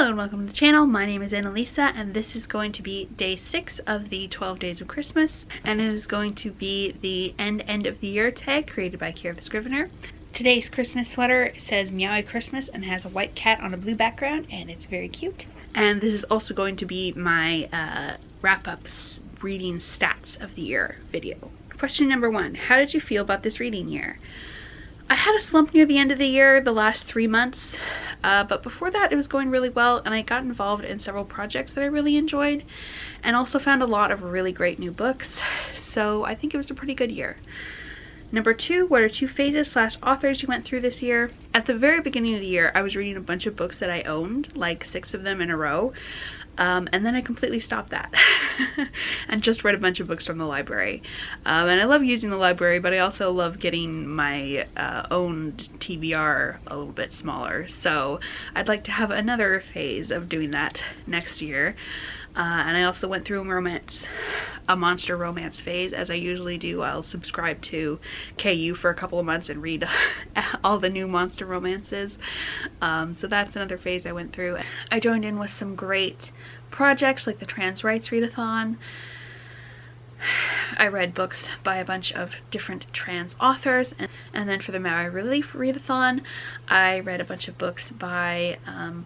Hello and welcome to the channel. My name is Annalisa and this is going to be day 6 of the 12 days of Christmas, and it is going to be the end of the year tag created by Kira the Scrivener. Today's Christmas sweater says Meowie Christmas and has a white cat on a blue background, and it's very cute. And this is also going to be my wrap-ups reading stats of the year video. Question number 1, how did you feel about this reading year? I had a slump near the end of the year, the last 3 months, but before that it was going really well, and I got involved in several projects that I really enjoyed and also found a lot of really great new books, so I think it was a pretty good year. Number 2, what are 2 phases / authors you went through this year? At the very beginning of the year, I was reading a bunch of books that I owned, like 6 of them in a row, and then I completely stopped that and just read a bunch of books from the library. And I love using the library, but I also love getting my owned TBR a little bit smaller. So I'd like to have another phase of doing that next year. And I also went through a monster romance phase, as I usually do. I'll subscribe to KU for a couple of months and read all the new monster romances. So that's another phase I went through. I joined in with some great projects like the Trans Rights Readathon. I read books by a bunch of different trans authors, and then for the Maui Relief Readathon, I read a bunch of books by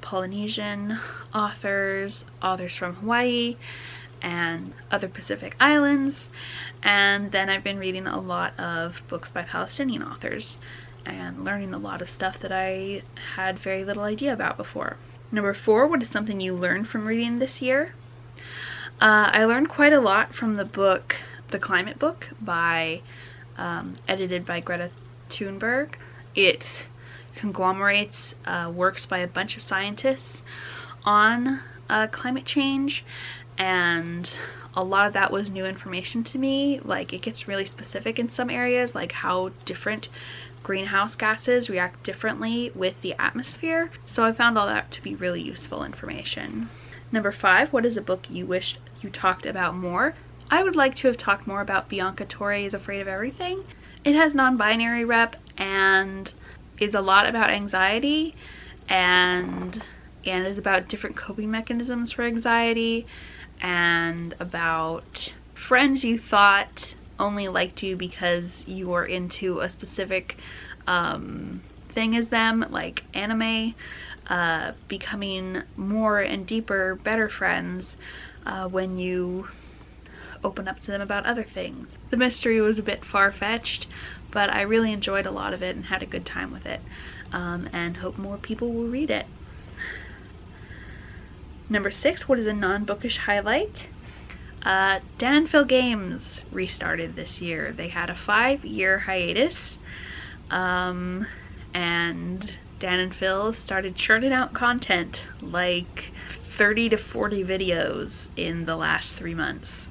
Polynesian authors from Hawaii, and other Pacific Islands, and then I've been reading a lot of books by Palestinian authors and learning a lot of stuff that I had very little idea about before. Number 4, what is something you learned from reading this year? I learned quite a lot from the book, The Climate Book, edited by Greta Thunberg. It conglomerates works by a bunch of scientists on climate change, and a lot of that was new information to me. Like, it gets really specific in some areas, like how different greenhouse gases react differently with the atmosphere. So I found all that to be really useful information. Number 5, what is a book you wished you talked about more? I would like to have talked more about Bianca Torre is Afraid of Everything. It has non-binary rep and is a lot about anxiety and is about different coping mechanisms for anxiety, and about friends you thought only liked you because you were into a specific thing as them, like anime, becoming more and deeper, better friends when you open up to them about other things. The mystery was a bit far-fetched, but I really enjoyed a lot of it and had a good time with it, and hope more people will read it. Number 6, what is a non-bookish highlight? Dan and Phil Games restarted this year. They had a 5-year hiatus, and Dan and Phil started churning out content, like 30 to 40 videos in the last 3 months.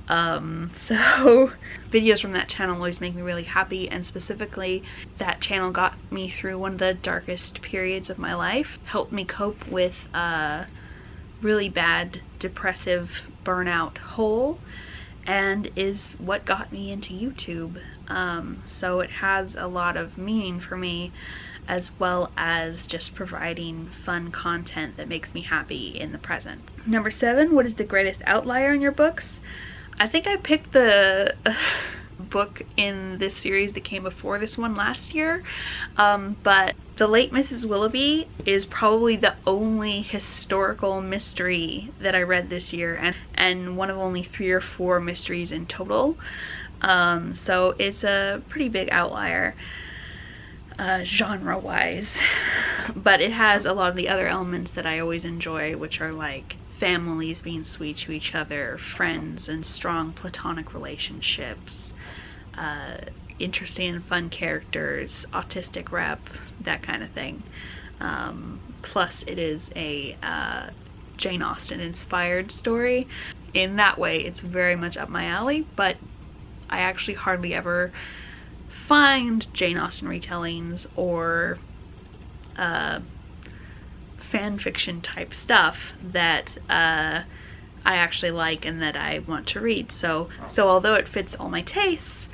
So videos from that channel always make me really happy, and specifically that channel got me through one of the darkest periods of my life, helped me cope with really bad depressive burnout hole, and is what got me into YouTube. So it has a lot of meaning for me, as well as just providing fun content that makes me happy in the present. Number 7, what is the greatest outlier in your books? I think I picked the book in this series that came before this one last year, but The Late Mrs. Willoughby is probably the only historical mystery that I read this year, and one of only 3 or 4 mysteries in total. So it's a pretty big outlier genre-wise, but it has a lot of the other elements that I always enjoy, which are like families being sweet to each other, friends and strong platonic relationships, interesting and fun characters, autistic rep, that kind of thing. Plus it is a Jane Austen inspired story. In that way it's very much up my alley, but I actually hardly ever find Jane Austen retellings or fan fiction type stuff that I actually like and that I want to read. So although it fits all my tastes,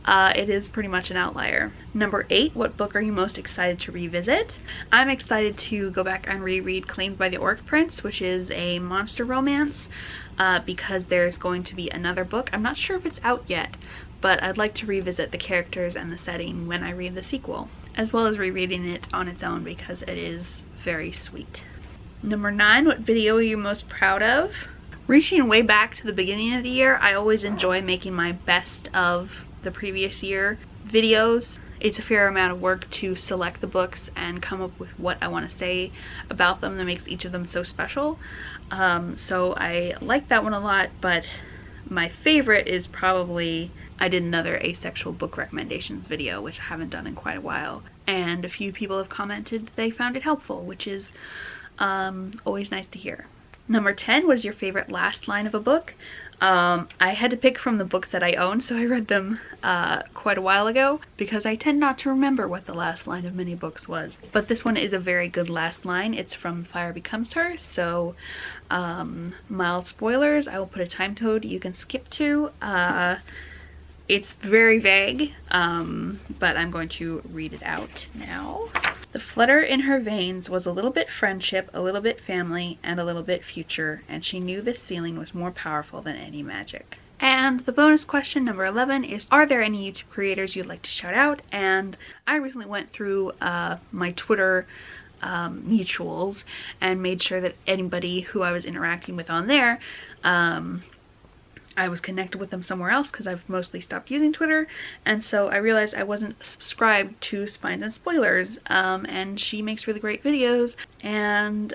it is pretty much an outlier. Number 8, what book are you most excited to revisit? I'm excited to go back and reread Claimed by the Orc Prince, which is a monster romance, because there's going to be another book. I'm not sure if it's out yet, but I'd like to revisit the characters and the setting when I read the sequel, as well as rereading it on its own because it is very sweet. Number 9, what video are you most proud of? Reaching way back to the beginning of the year, I always enjoy making my best of the previous year videos. It's a fair amount of work to select the books and come up with what I want to say about them that makes each of them so special. So I like that one a lot, but my favorite is probably, I did another asexual book recommendations video, which I haven't done in quite a while, and a few people have commented that they found it helpful, which is always nice to hear. Number 10, what is your favorite last line of a book? I had to pick from the books that I own, so I read them quite a while ago because I tend not to remember what the last line of many books was. But this one is a very good last line. It's from Fire Becomes Her, so mild spoilers. I will put a time code you can skip to. It's very vague, but I'm going to read it out now. The flutter in her veins was a little bit friendship, a little bit family, and a little bit future, and she knew this feeling was more powerful than any magic. And the bonus question, number 11, is are there any YouTube creators you'd like to shout out? And I recently went through my Twitter mutuals and made sure that anybody who I was interacting with on there, I was connected with them somewhere else because I've mostly stopped using Twitter, and so I realized I wasn't subscribed to Spines and Spoilers, and she makes really great videos, and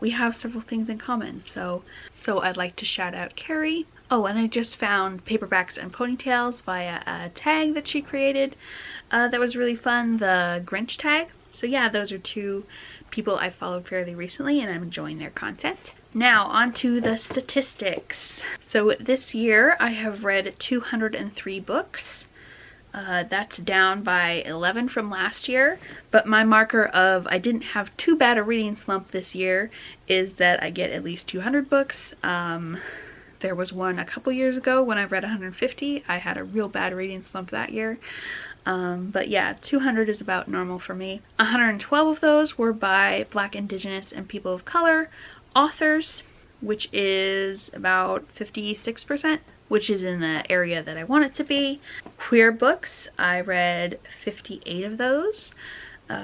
we have several things in common, so I'd like to shout out Carrie. Oh, and I just found Paperbacks and Ponytails via a tag that she created that was really fun, the Grinch tag. So yeah, those are 2 people I followed fairly recently, and I'm enjoying their content. Now on to the statistics. So this year I have read 203 books. That's down by 11 from last year, but my marker of I didn't have too bad a reading slump this year is that I get at least 200 books. There was one a couple years ago when I read 150. I had a real bad reading slump that year. But yeah, 200 is about normal for me. 112 of those were by Black, Indigenous, and people of color authors, which is about 56%, which is in the area that I want it to be. Queer books, I read 58 of those,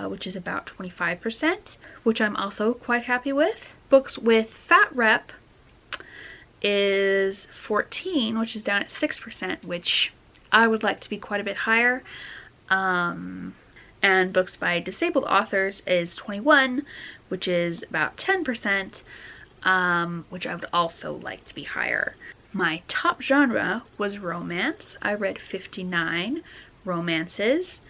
which is about 25%, which I'm also quite happy with. Books with fat rep is 14, which is down at 6%, which I would like to be quite a bit higher. And books by disabled authors is 21, which is about 10%, which I would also like to be higher. My top genre was romance. I read 59 romances,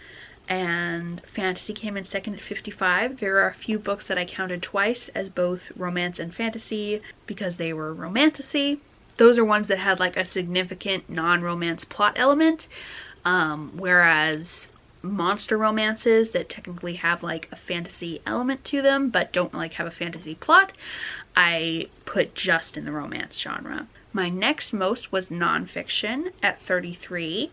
and fantasy came in second at 55. There are a few books that I counted twice as both romance and fantasy because they were romantasy. Those are ones that had like a significant non-romance plot element, whereas monster romances that technically have like a fantasy element to them but don't like have a fantasy plot, I put just in the romance genre. My next most was nonfiction at 33.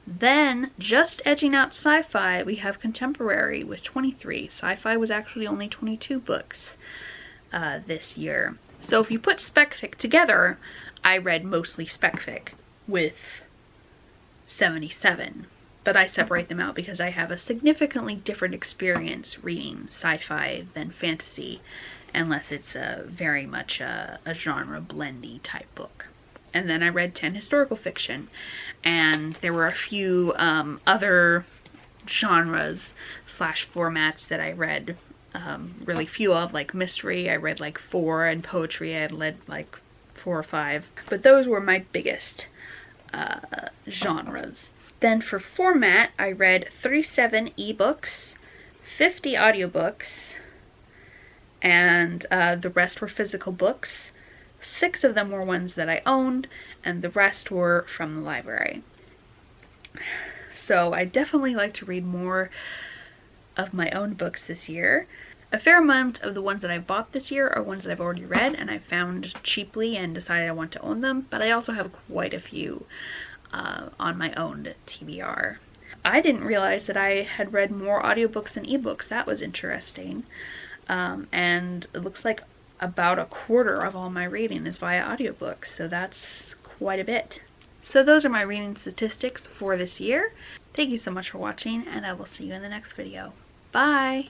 Then just edging out sci-fi, we have contemporary with 23. Sci-fi was actually only 22 books this year. So if you put spec fic together, I read mostly spec fic with 77, but I separate them out because I have a significantly different experience reading sci-fi than fantasy, unless it's very much a genre blendy type book. And then I read 10 historical fiction, and there were a few other genres slash formats that I read really few of, like mystery I read like 4, and poetry I read like 4 or 5, but those were my biggest genres. Then for format, I read 37 ebooks, 50 audiobooks, and the rest were physical books. 6 of them were ones that I owned, and the rest were from the library. So I definitely like to read more of my own books this year. A fair amount of the ones that I bought this year are ones that I've already read and I found cheaply and decided I want to own them, but I also have quite a few on my own TBR. I didn't realize that I had read more audiobooks than ebooks. That was interesting. And it looks like about a quarter of all my reading is via audiobook, so that's quite a bit. So those are my reading statistics for this year. Thank you so much for watching, and I will see you in the next video. Bye!